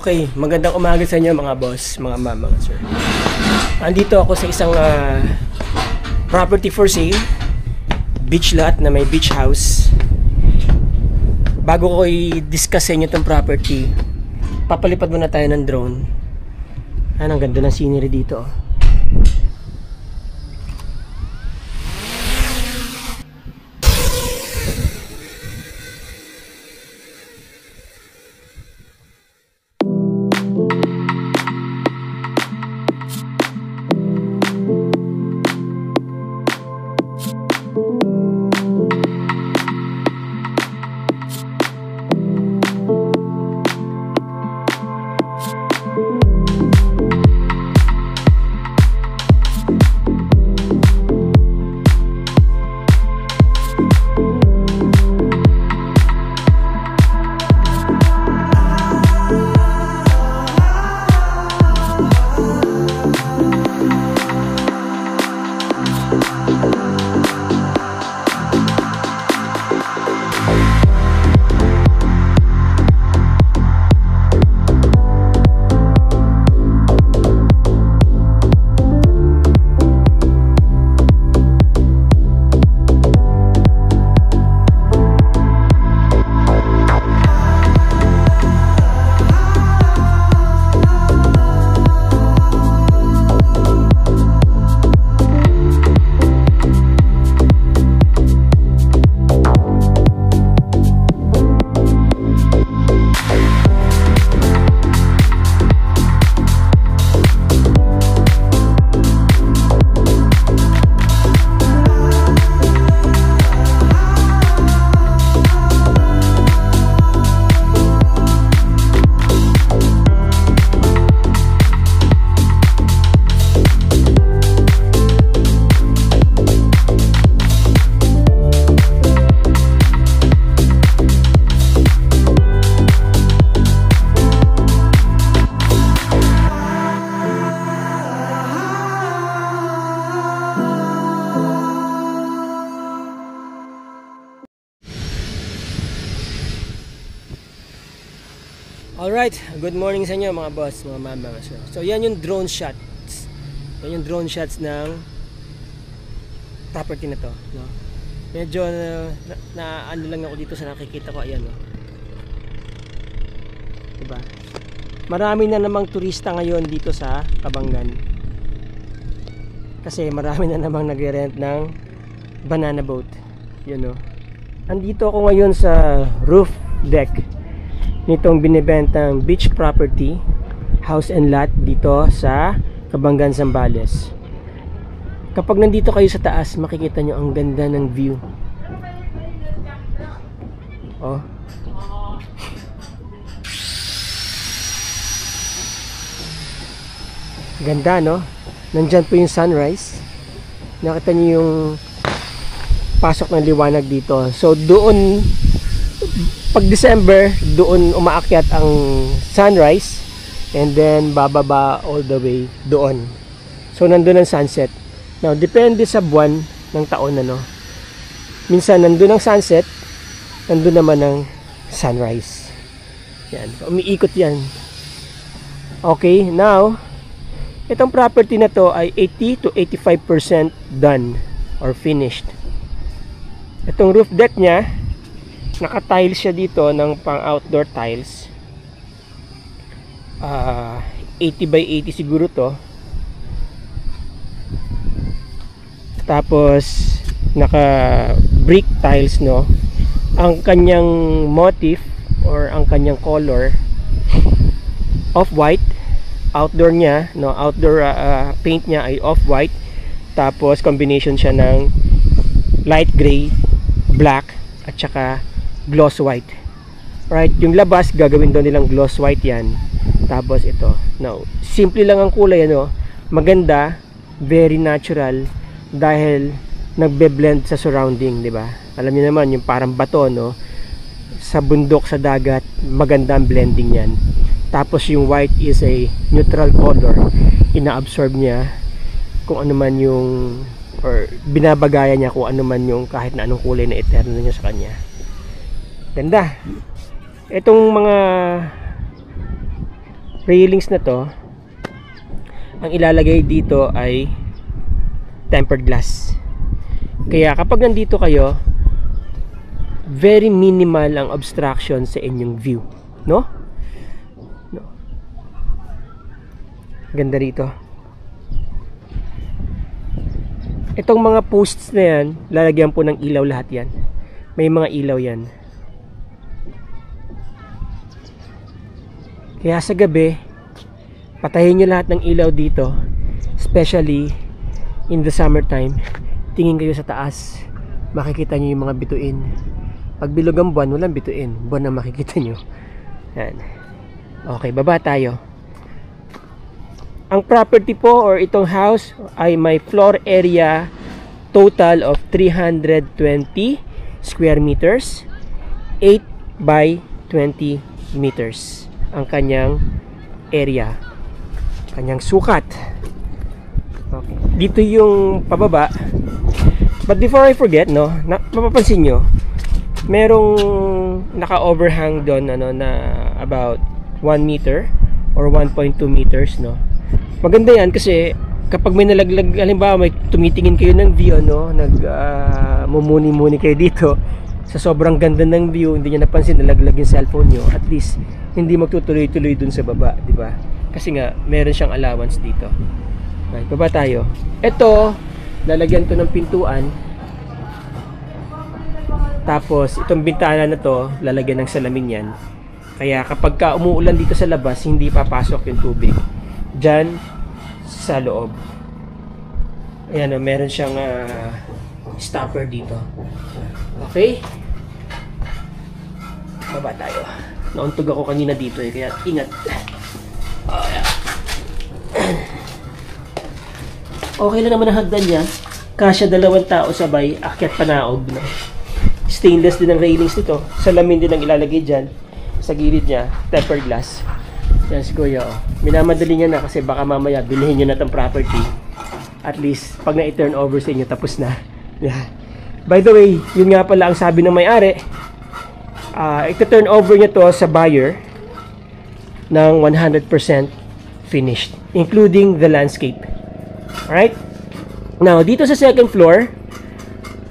Okay, magandang umaga sa inyo mga boss, mga ma'am, mga sir. Andito ako sa isang property for sale, beach lot na may beach house. Bago ko i-discuss sa inyo itong property, papalipad muna tayo ng drone. Ang ganda ng scenery dito. Alright, good morning sa inyo mga boss, mga ma'am, mga sir. So yan yung drone shots. Yan yung drone shots ng property na to, no? Medyo na ano lang ako dito sa nakikita ko, ayan, no? Diba? Marami na namang turista ngayon dito sa Cabangan. Kasi marami na namang nagre-rent ng banana boat. Yun, no? Andito ako ngayon sa roof deck nitong binibentang beach property, house and lot dito sa Cabangan, Zambales. Kapag nandito kayo sa taas, makikita nyo ang ganda ng view. Oh. Ganda, no? Nandyan po yung sunrise. Nakita nyo yung pasok ng liwanag dito. So doon, pag December, doon umaakyat ang sunrise and then bababa all the way doon. So nandun ang sunset. Now, depende sa buwan ng taon, ano. Minsan nandun ang sunset, nandun naman ang sunrise. Yan, umiikot yan. Okay, now itong property na to ay 80 to 85% done or finished. Itong roof deck niya, naka-tiles siya dito ng pang outdoor tiles. 80 by 80 siguro to. Tapos naka brick tiles, no. Ang kanyang motif or ang kanyang color off-white. Outdoor niya, no, outdoor paint niya ay off-white. Tapos combination siya ng light gray, black at saka gloss white. Right, yung labas gagawin daw nilang gloss white yan. Tapos ito. Now, simple lang ang kulay, ano. Maganda, very natural dahil nagbe-blend sa surrounding, 'di ba? Alam niyo naman yung parang bato, no. Sa bundok, sa dagat, maganda ang blending niyan. Tapos yung white is a neutral color. Ina-absorb niya kung ano man yung, or binabagayan niya kung ano man yung kahit na anong kulay na eterno niya sa kanya. Ganda. Itong mga railings na to, ang ilalagay dito ay tempered glass. Kaya kapag nandito kayo, very minimal ang obstruction sa inyong view, no? Ganda rito. Itong mga posts na yan, lalagyan po ng ilaw lahat yan. May mga ilaw yan. Kaya sa gabi, patayin nyo lahat ng ilaw dito, especially in the summertime. Tingin kayo sa taas, makikita nyo yung mga bituin. Pag bilog ang buwan, walang bituin, buwan na makikita nyo. Yan. Okay, baba tayo. Ang property po or itong house ay may floor area total of 320 square meters, 8 by 20 meters ang kanyang area, kanyang sukat. Okay. Dito yung pababa. But before I forget, no, mapapansin nyo, merong naka-overhang doon, ano, na about 1 meter or 1.2 meters, no. Maganda yan kasi kapag may nalaglag, halimbawa may tumitingin kayo ng view, no, mumuni-muni kayo dito, sa sobrang ganda ng view, hindi nyo napansin nalaglag yung cellphone nyo, at least hindi magtutuloy-tuloy dun sa baba, di ba? Kasi nga meron siyang allowance dito. Okay, baba tayo. Ito, lalagyan to ng pintuan. Tapos itong bintana na to, lalagyan ng salamin yan. Kaya kapag ka umuulan dito sa labas, hindi papasok yung tubig dyan sa loob. Ayan o, meron siyang stopper dito. Okay, baba tayo. Nauntog ako kanina dito eh, kaya ingat. Oh, yeah. Okay lang naman ang hagdan niya. Kasya 2 tao sabay, akyat panaog, no? Stainless din ang railings nito. Salamin din ang ilalagay dyan. Sa gilid niya, tempered glass. Yan si Kuya, oh. Minamadali niya na kasi baka mamaya bilhin niyo na itong property. At least, pag na-turn over sa inyo, tapos na. Yeah. By the way, yun nga pala ang sabi ng may-ari. Ito-turn over niya to sa buyer ng 100% finished, including the landscape. Alright? Now, dito sa second floor,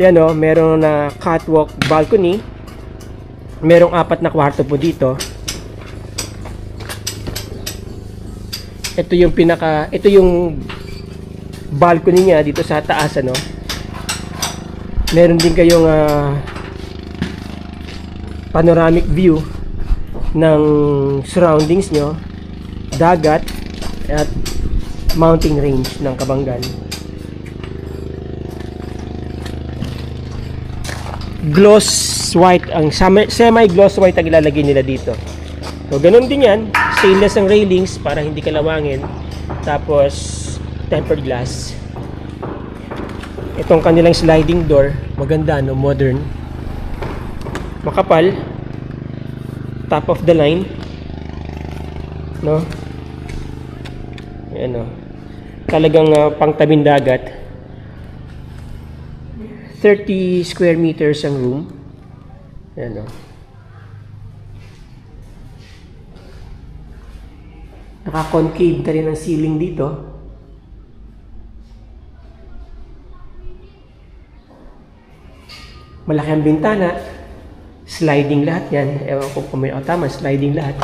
yan o, meron na catwalk balcony. Merong 4 na kwarto po dito. Ito yung balcony niya dito sa taas, ano. Meron din kayong panoramic view ng surroundings nyo, dagat at mountain range ng Kabanggan. Gloss white, ang semi-gloss white ang ilalagay nila dito. So ganun din yan, stainless ang railings para hindi kalawangin, tapos tempered glass. Itong kanilang sliding door, maganda, no, modern, makapal, top of the line, no. Ayan, no. Talagang pangtabing dagat. 30 square meters ang room. Ayan, no. Naka-concave na rin ang ceiling dito. Malaki ang bintana. Sliding lahat yan. Ewan ko kung may tama, sliding lahat.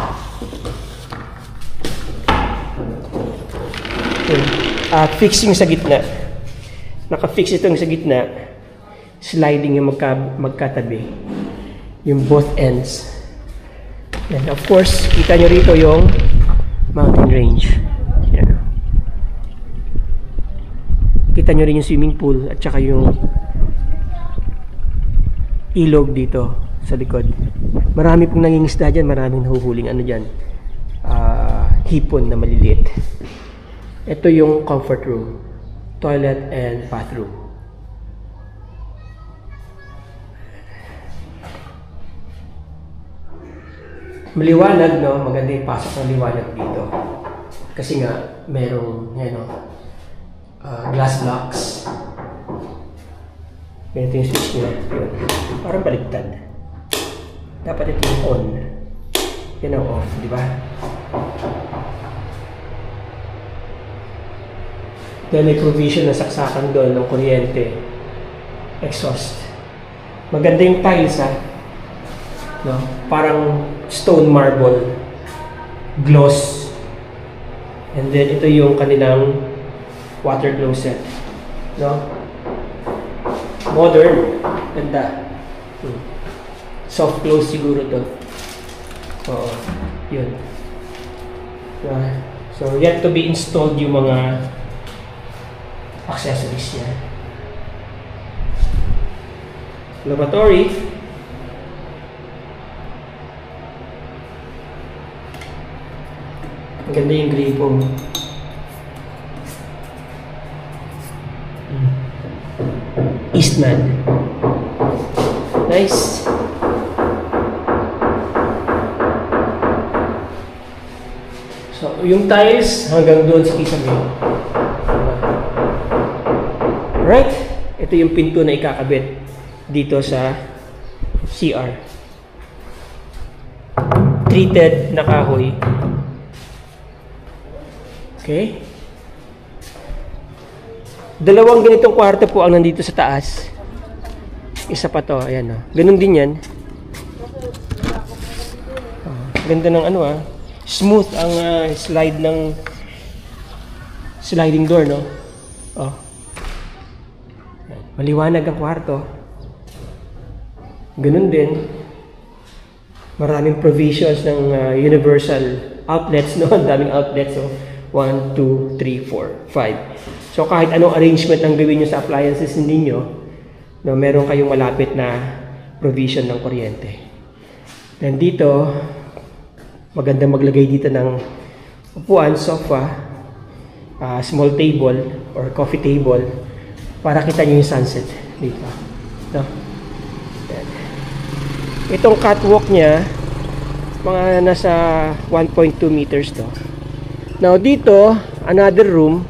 Fixing sa gitna. Naka-fix itong sa gitna. Sliding yung magkatabi. Yung both ends. And of course, kita nyo rito yung mountain range. Yan. Kita nyo rin yung swimming pool at saka yung ilog dito sa likod. Marami pong nangingisda dyan, maraming nahuhuling ano dyan, hipon na maliliit. Ito yung comfort room, toilet and bathroom. Maliwanag, no? Maganda yung pasok ng liwanag dito kasi nga merong glass blocks. Ganito yung switch nyo. Yun. Parang baliktad. Dapat ito yung on. Yan ang off, di ba? Then may provision na saksakan doon ng kuryente. Exhaust. Maganda yung tiles ha. No? Parang stone marble. Gloss. And then ito yung kanilang water closet. No? Modern. Ganda. Soft close siguro to. Oo. Yun. So, yet to be installed yung mga accessories niya. Lavatory. Ang ganda yung gripo. Eastman. Nice. So, yung tiles hanggang doon sa kisame. Right? Ito yung pinto na ikakabit dito sa CR. Treated na kahoy. Okay? Dalawang ganitong kwarto po ang nandito sa taas. Isa pa to, ayan o. Ganun din yan. Ganda ng ano smooth ang slide ng sliding door, no? Oh. Maliwanag ang kwarto. Ganun din. Maraming provisions ng universal outlets, no? Ang daming outlets, so 1, 2, 3, 4, 5. So kahit anong arrangement ang gawin nyo sa appliances ninyo, no, meron kayong malapit na provision ng kuryente. And dito, maganda maglagay dito ng upuan, sofa, small table or coffee table para kita nyo yung sunset dito. No? Itong catwalk niya, mga nasa 1.2 meters to. Now dito, another room.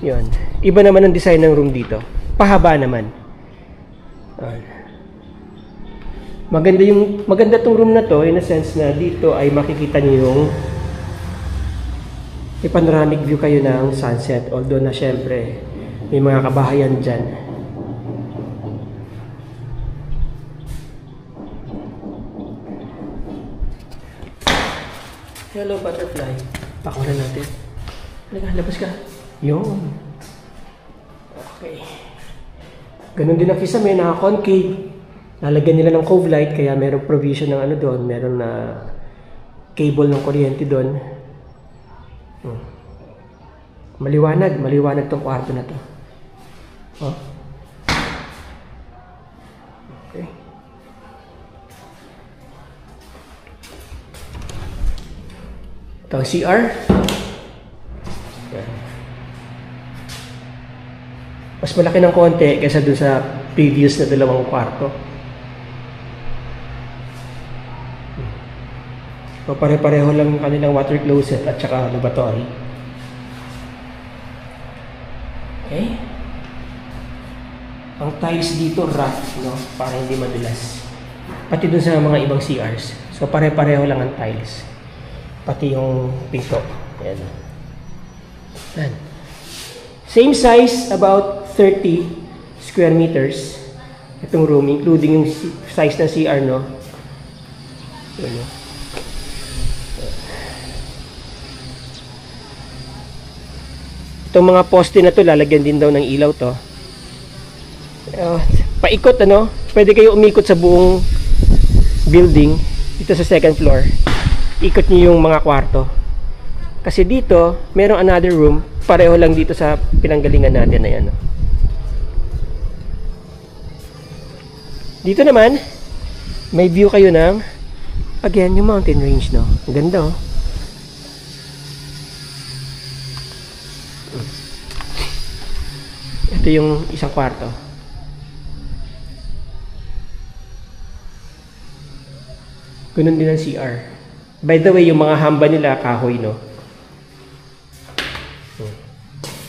Yun. Iba naman ang design ng room dito. Pahaba naman. Maganda tong room na to in a sense na dito ay makikita niyo yung may panoramic view kayo ng sunset, although na syempre may mga kabahayan dyan. Hello butterfly. Pakulan natin. Labas ka. Yun. Okay. Ganun din ang kisame, naka-concave. Lalagyan nila ng cove light, kaya merong provision ng ano doon, meron na cable ng kuryente doon. Maliwanag tong kwarto na to. Oh. Okay. Ito ang CR. Mas malaki ng konti kaysa dun sa previous na dalawang kwarto. So, pare-pareho lang kanilang water closet at saka lavatory. Okay? Ang tiles dito rough, no? Para hindi madulas. Pati dun sa mga ibang CRs. So, pare-pareho lang ang tiles. Pati yung pinto. Ayan. Ayan. Same size, about 30 square meters. Itong room, including yung size ng CR, no? Ayan, no? Itong mga poste na to, lalagyan din daw ng ilaw to. Paikot, ano? Pwede kayo umikot sa buong building dito sa second floor. Ikot niyo yung mga kwarto. Kasi dito, merong another room, pareho lang dito sa pinanggalingan natin na yan. Dito naman, may view kayo ng, again, yung mountain range, no? Ang ganda, oh. Ito yung isang kwarto. Ganun din ang CR. By the way, yung mga hamba nila, kahoy, no?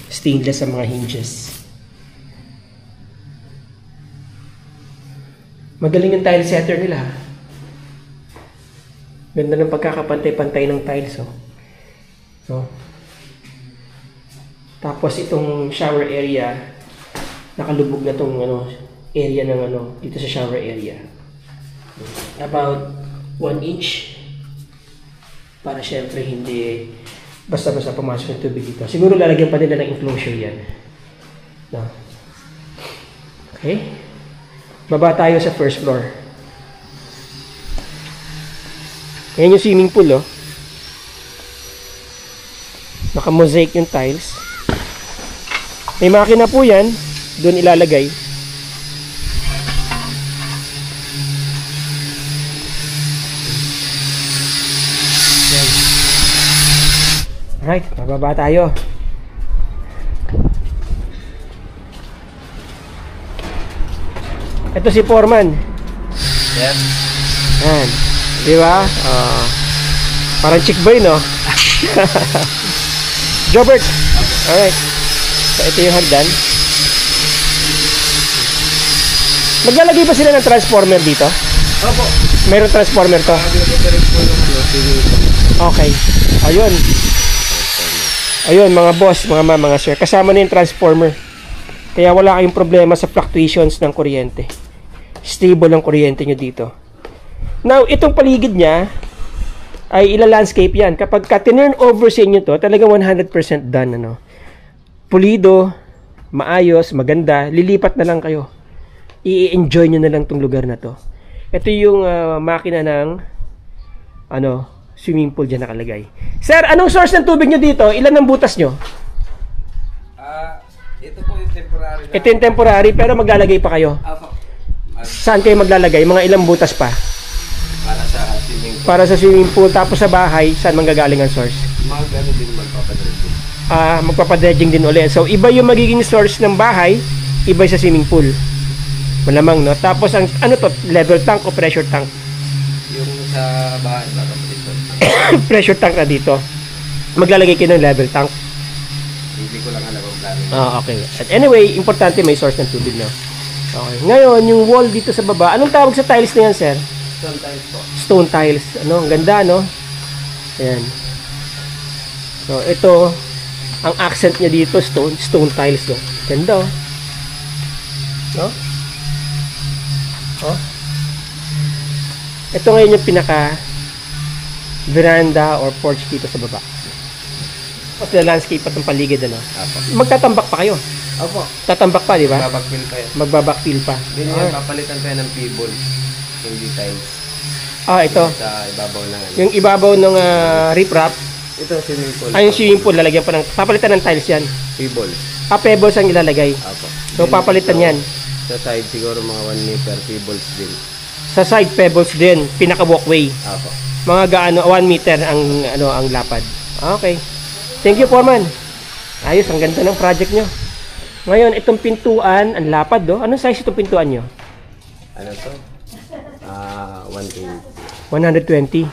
Stainless ang mga hinges. Magaling yung tile setter nila. Ganda ng pagkakapantay-pantay ng tiles, oh. No? Tapos itong shower area, nakalubog na tong area ng dito sa shower area. About 1 inch para syempre hindi basta-basta pumasok ng tubig dito. Siguro lalagyan pa nila ng enclosure yan. No? Okay? Baba tayo sa first floor. Ayan yung swimming pool, oh. Naka-mosaic yung tiles. May makina po yan. Doon ilalagay. Yan. Alright, mababa tayo. Ito si Foreman. Yes. Yan. Di ba? Parang chick boy, no? Jobert. Alright. So, ito yung hagdan. Maglalagay ba sila ng transformer dito? Opo. Mayroong transformer to? Okay. Ayun. Ayun, mga boss, mga ma'am, mga sir. Kasama na yung transformer. Kaya wala kayong problema sa fluctuations ng kuryente. Stable ang kuryente nyo dito. Now, itong paligid niya ay ila-landscape yan. Kapag ka-turn over sa inyo to, talagang 100% done. Pulido, maayos, maganda, lilipat na lang kayo. I-enjoy nyo na lang tong lugar na to. Ito yung makina ng swimming pool dyan nakalagay. Sir, anong source ng tubig nyo dito? Ilan ang butas nyo? Ito po yung temporary. Ito yung temporary, pero maglalagay pa kayo. Saan kayo maglalagay? Mga ilang butas pa? Para sa swimming pool. Para sa swimming pool. Tapos sa bahay, saan manggagaling ang source? Mga gano'n din magpapadredging. Magpapadredging din ulit. So, iba yung magiging source ng bahay, iba sa swimming pool. Malamang, no? Tapos, ang level tank o pressure tank? Yung sa bahay, pressure tank na dito. Maglalagay kayo ng level tank. hindi ko lang alam ang plano. Okay. At anyway, importante may source ng tubig, no? Okay. Ngayon, yung wall dito sa baba, anong tawag sa tiles na yan, sir? Stone tiles po. Stone tiles. Ang ganda, no? Ayan. So, ito, ang accent niya dito, stone tiles, no? Ganda, oh. No? Oh. Ito ngayon yung pinaka veranda or porch dito sa baba. Tapos na landscape at ng paligid, ano? Apo. Magtatambak pa kayo. Opo. Tatambak pa, di ba? Babackfill pa yan. Magbabackfill pa. Din yan, papalitan pa yan ng pebble. Hindi tiles. Ito. Sa ibabaw ng ano. Yung ibabaw ng riprap. Ito swimming pool. Yung swimming pool, lalagyan pa ng, papalitan ng tiles yan. Pebble. Pebbles ang ilalagay. Apo. So, papalitan yan. Sa side siguro mga 1 meter pebbles din. Sa side pebbles din, pinaka walkway. Apo. Mga gaano 1 meter ang lapad. Okay. Thank you, Foreman. Ayos, ang ganda ng project nyo. Ngayon, itong pintuan, ang lapad, do. Anong size itong pintuan nyo? Ano to? 120. 120.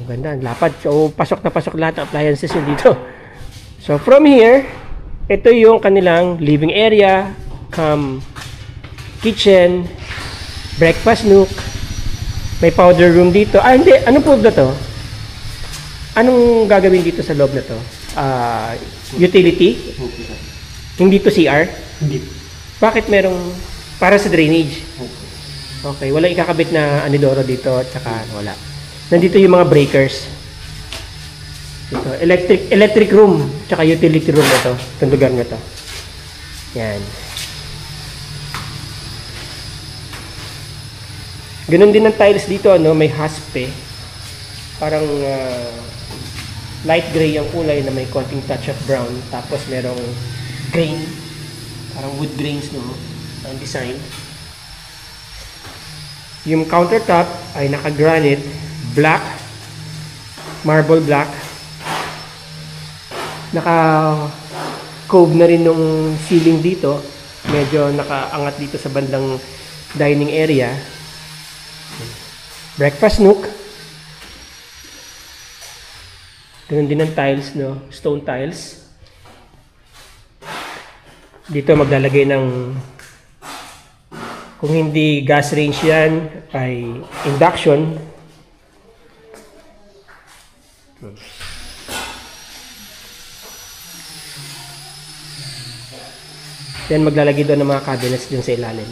Ang ganda, ang lapad. So, pasok na pasok lahat ng appliances nyo dito. So, from here, ito yung kanilang living area, kitchen, breakfast nook, may powder room dito. Hindi. Anong po ba to? Anong gagawin dito sa loob na to? Utility? Hindi to CR? Hindi. Bakit merong para sa drainage? Okay, wala ikakabit na anidoro dito at saka wala. Nandito yung mga breakers. Ito, electric room tsaka utility room na to. Itong lugar na to. Yan. Ganun din ang tiles dito, ano, may haspe. Parang light gray ang kulay na may konting touch of brown. Tapos merong grain, parang wood grains, no, ang design. Yung countertop ay naka-granite, black, marble black. Naka-cove na rin nung ceiling dito. Medyo nakaangat dito sa bandang dining area. Breakfast nook. Ganun din ang tiles, no? Stone tiles. Dito maglalagay ng, kung hindi gas range yan, ay induction. Then maglalagay doon ng mga cabinets dun sa ilalim.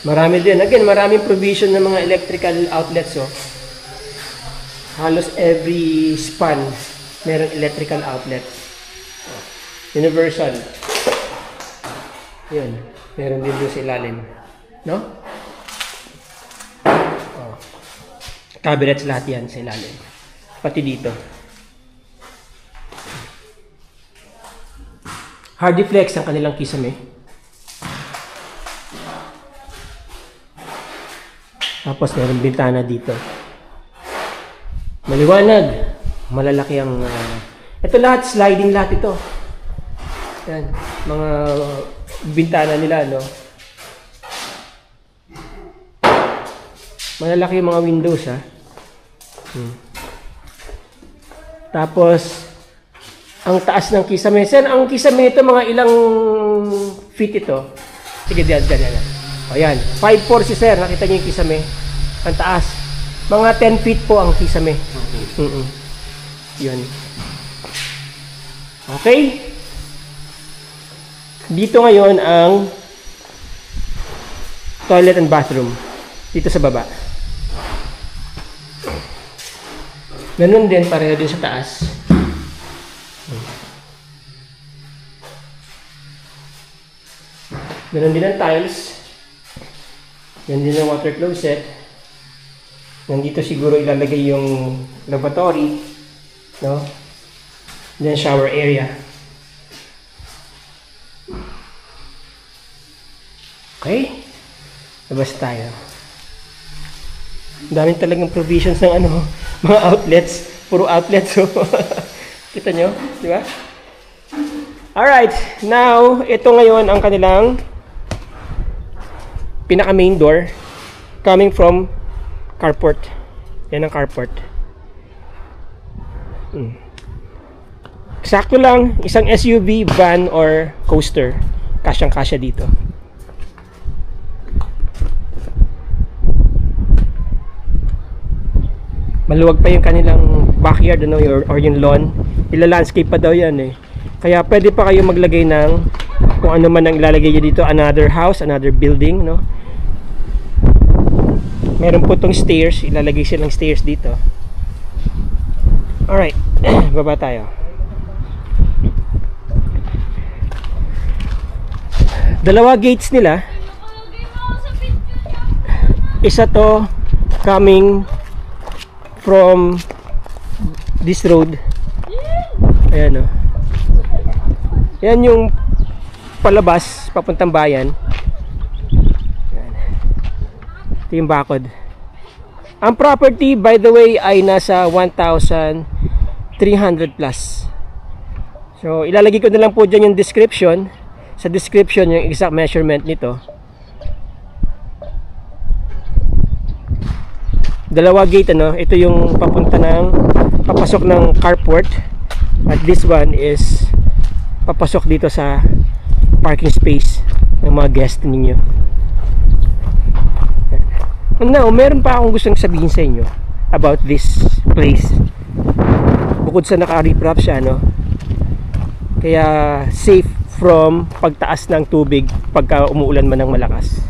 Marami din. Again, maraming provision ng mga electrical outlets. Oh. Halos every span meron electrical outlet. Oh. Universal. Yun. Meron din doon sa ilalim. No? Oh. Cabinets lahat yan sa ilalim. Pati dito. Hardiflex ang kanilang kisame. Tapos meron bintana dito. Maliwanag. Malalaki ang... ito lahat, sliding lahat ito. Yan. Mga bintana nila, no? Malalaki yung mga windows, ha? Tapos, ang taas ng kisame. Sen, ang kisame ito, mga ilang feet ito? Sige, diyan. O yan, 5'4" si sir. Nakita niyo yung kisame. Ang taas. Mga 10 feet po ang kisame. Yun. Okay? Dito ngayon ang toilet and bathroom. Dito sa baba. Ganun din, pareho din sa taas. Ganun din ang tiles. Ganun din ang water closet. Nandito siguro ilalagay yung lavatory, no? Then shower area. Okay? Labas tayo. Ang daming talagang provisions ng ano, mga outlets. Puro outlets. So, kita nyo? Di ba? Alright. Now, ito ngayon ang kanilang pinaka main door coming from carport. Yan ang carport. Eksakto lang, isang SUV, van, or coaster. Kasyang-kasya dito. Maluwag pa yung kanilang backyard, ano, or yung lawn. Ila-landscape pa daw yan eh. Kaya pwede pa kayo maglagay ng kung ano man ang ilalagay nyo dito. Another house, another building, no? Meron po itong stairs. Ilalagay silang stairs dito. Alright. Baba tayo. Dalawa gates nila. Isa to coming from this road. Ayan o. Yan yung palabas papuntang bayan. Ito yung bakod. Ang property, by the way, ay nasa 1,300 plus. So ilalagay ko na lang po dyan yung description. Sa description yung exact measurement nito. Dalawa gate, ano, ito yung papasok ng carport, at this one is papasok dito sa parking space ng mga guest ninyo. Now, meron pa akong gustong sabihin sa inyo about this place. Bukod sa naka-riprap siya, no, kaya safe from pagtaas ng tubig pagka umuulan man ng malakas.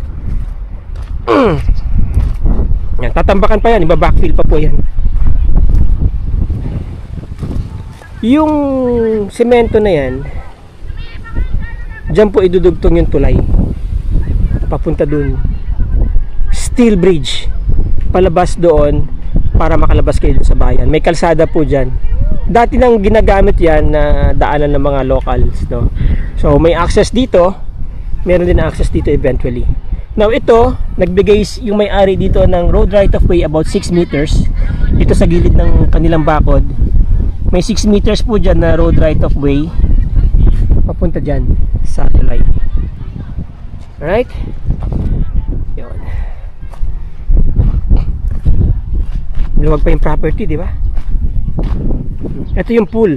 Yan, tatambakan pa yan, iba-backfill pa po yan. Yung semento na yan, dyan po idudugtong yung tulay papunta dun. Steel bridge palabas doon para makalabas kayo dun sa bayan. May kalsada po dyan. Dati nang ginagamit yan na daanan ng mga locals, no? So may access dito, meron din access dito eventually. Now ito, nagbigay yung may-ari dito ng road right of way about 6 meters dito sa gilid ng kanilang bakod. May 6 meters po dyan na road right of way papunta dyan sa tulay. Alright? Yun. Luwag pa yung property, di ba? Ito yung pool.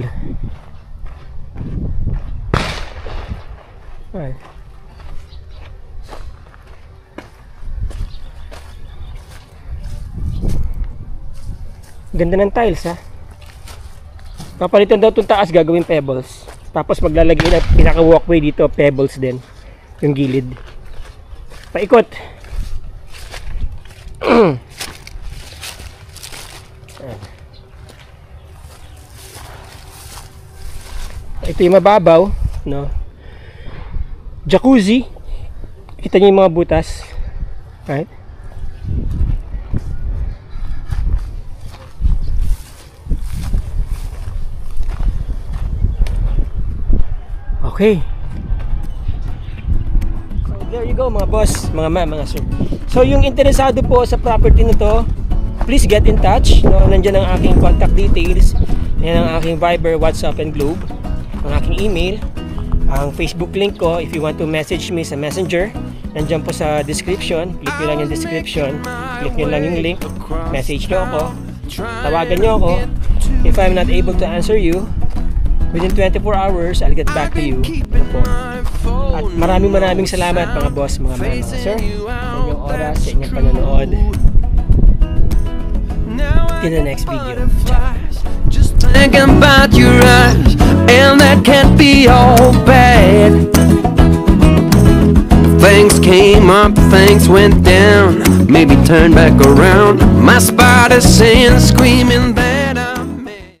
Ay. Ganda ng tiles, ha? Papalitan daw itong taas, gagawin pebbles. Tapos maglalagay na pinaka walkway dito, pebbles din yung gilid. Paikot. Ito yung mababaw, no? Jacuzzi. Kita niyo yung mga butas. Right? Okay. So there you go mga boss, mga ma'am, mga sir. So yung interesado po sa property na to, please get in touch. No, nandiyan ang aking contact details. Yan ang aking Viber, WhatsApp, and Globe. Ang aking email. Ang Facebook link ko, if you want to message me sa Messenger, nandiyan po sa description. Click nyo lang yung description. Click nyo lang yung link. Message nyo ako. Tawagan nyo ako. If I'm not able to answer you, within 24 hours, I'll get back to you. Ano po. At maraming salamat mga boss, mga ma'am, mga sir, sa inyong oras, sa inyong panonood. In the next video. Just thinking about your eyes, and that can't be all bad. Things came up, things went down, maybe turn back around. My spider sense screaming that